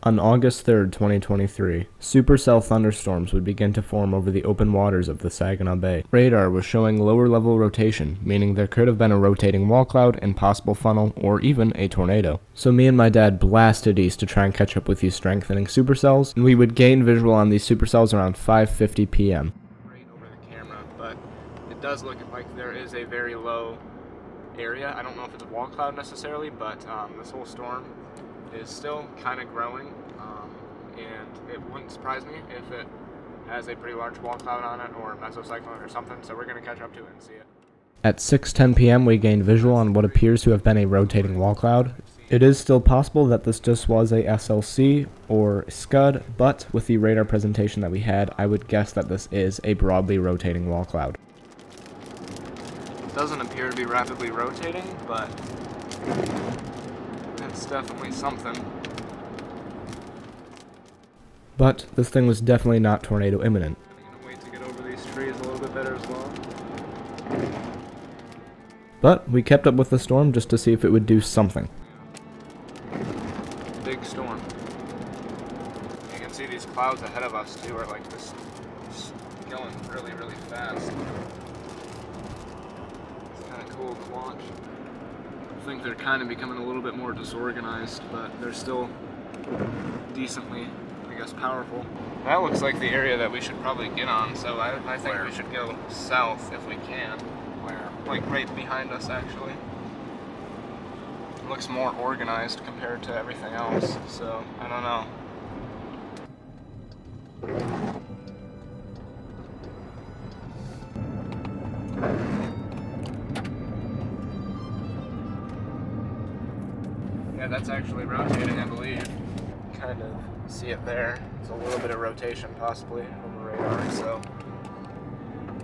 On August 3rd, 2023, supercell thunderstorms would begin to form over the open waters of the Saginaw Bay. Radar was showing lower level rotation, meaning there could have been a rotating wall cloud, impossible funnel, or even a tornado. So me and my dad blasted east to try and catch up with these strengthening supercells, and we would gain visual on these supercells around 5:50 p.m. Right over the camera, but it does look like there is a very low area. I don't know if it's a wall cloud necessarily, but this whole storm is still kind of growing, and it wouldn't surprise me if it has a pretty large wall cloud on it or a mesocyclone or something, so we're going to catch up to it and see it. At 6:10 p.m. we gained visual on what appears to have been a rotating wall cloud. It is still possible that this just was a SLC or Scud, but with the radar presentation that we had, I would guess that this is a broadly rotating wall cloud. It doesn't appear to be rapidly rotating, but it's definitely something. But this thing was definitely not tornado imminent. I'm going to wait to get over these trees a little bit better as well. But we kept up with the storm just to see if it would do something. Big storm. You can see these clouds ahead of us too are like just going really, really fast. It's kind of cool to watch. I think they're kind of becoming a little bit more disorganized, but they're still decently, I guess, powerful. That looks like the area that we should probably get on, so I think we should go south if we can. Where? Like right behind us, actually. It looks more organized compared to everything else, so I don't know. Yeah, that's actually rotating, I believe. Kind of see it there. It's a little bit of rotation possibly on the radar, so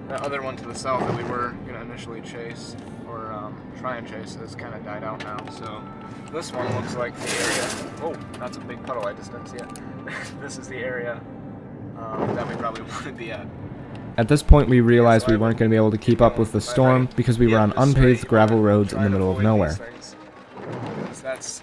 that other one to the south that we were going to initially chase, or try and chase, has kind of died out now, so this one looks like the area. Oh, that's a big puddle, I just didn't see it. This is the area that we probably want to be at. At this point we realized we weren't going to be able to keep up with the storm because we were on unpaved gravel roads in the middle of nowhere. That's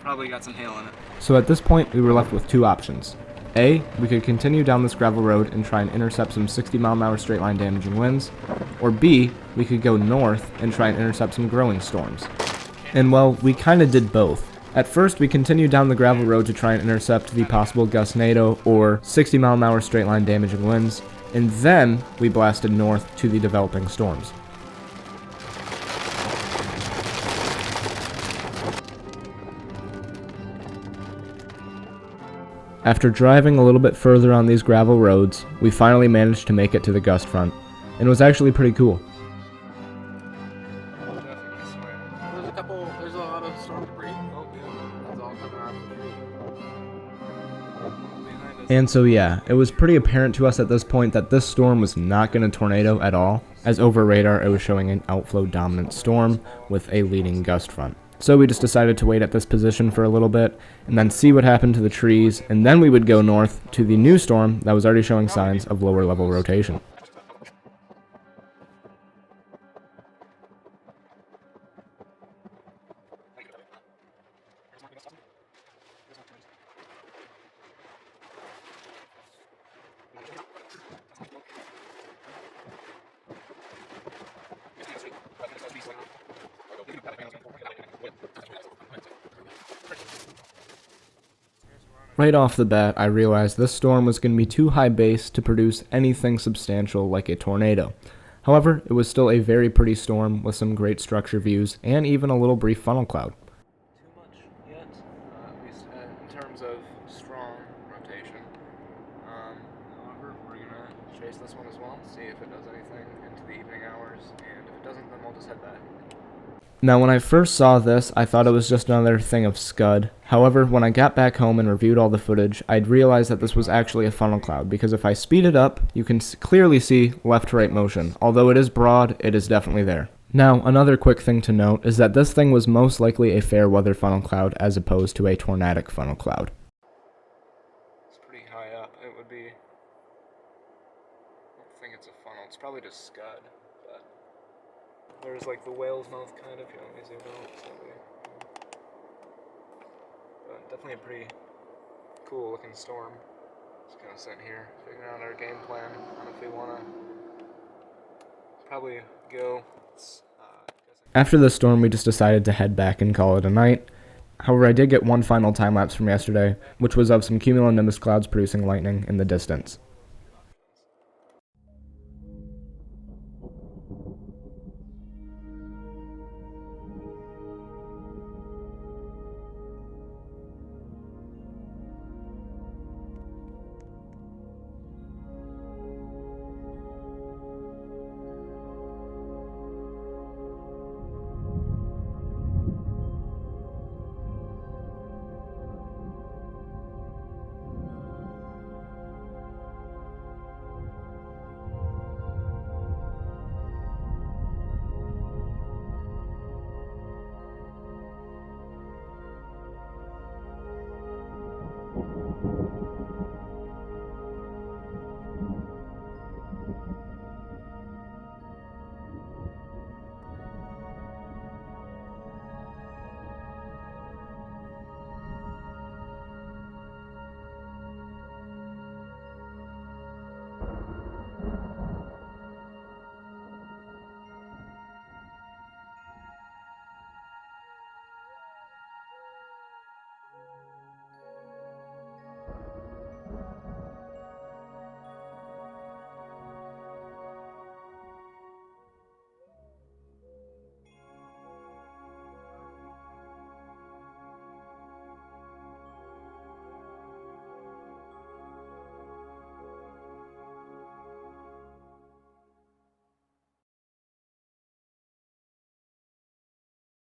probably got some hail in it. So at this point we were left with two options. A, we could continue down this gravel road and try and intercept some 60-mile-an-hour straight line damaging winds, or B, we could go north and try and intercept some growing storms. And well, we kinda did both. At first we continued down the gravel road to try and intercept the possible gustnado or 60-mile-an-hour straight line damaging winds, and then we blasted north to the developing storms. After driving a little bit further on these gravel roads, we finally managed to make it to the gust front, and it was actually pretty cool. There's a lot of storm debris. Oh, yeah. That's all coming out of the tree. And so yeah, it was pretty apparent to us at this point that this storm was not going to tornado at all, as over radar it was showing an outflow dominant storm with a leading gust front. So we just decided to wait at this position for a little bit, and then see what happened to the trees, and then we would go north to the new storm that was already showing signs of lower level rotation. Right off the bat, I realized this storm was going to be too high base to produce anything substantial like a tornado. However, it was still a very pretty storm with some great structure views and even a little brief funnel cloud. Too much yet, at least in terms of strong rotation. However, we're going to chase this one as well, see if it does anything into the evening hours, and if it doesn't, then we'll just head back. Now when I first saw this, I thought it was just another thing of Scud. However, when I got back home and reviewed all the footage, I'd realized that this was actually a funnel cloud, because if I speed it up, you can clearly see left-to-right motion. Although it is broad, it is definitely there. Now, another quick thing to note is that this thing was most likely a fair weather funnel cloud as opposed to a tornadic funnel cloud. It's pretty high up. It would be... I don't think it's a funnel. It's probably just Scud, but... There's like the whale's mouth kind of, you know, zoom out, so but definitely a pretty cool looking storm. Just kind of sitting here, figuring out our game plan on if we want to probably go. After the storm, we just decided to head back and call it a night. However, I did get one final time lapse from yesterday, which was of some cumulonimbus clouds producing lightning in the distance.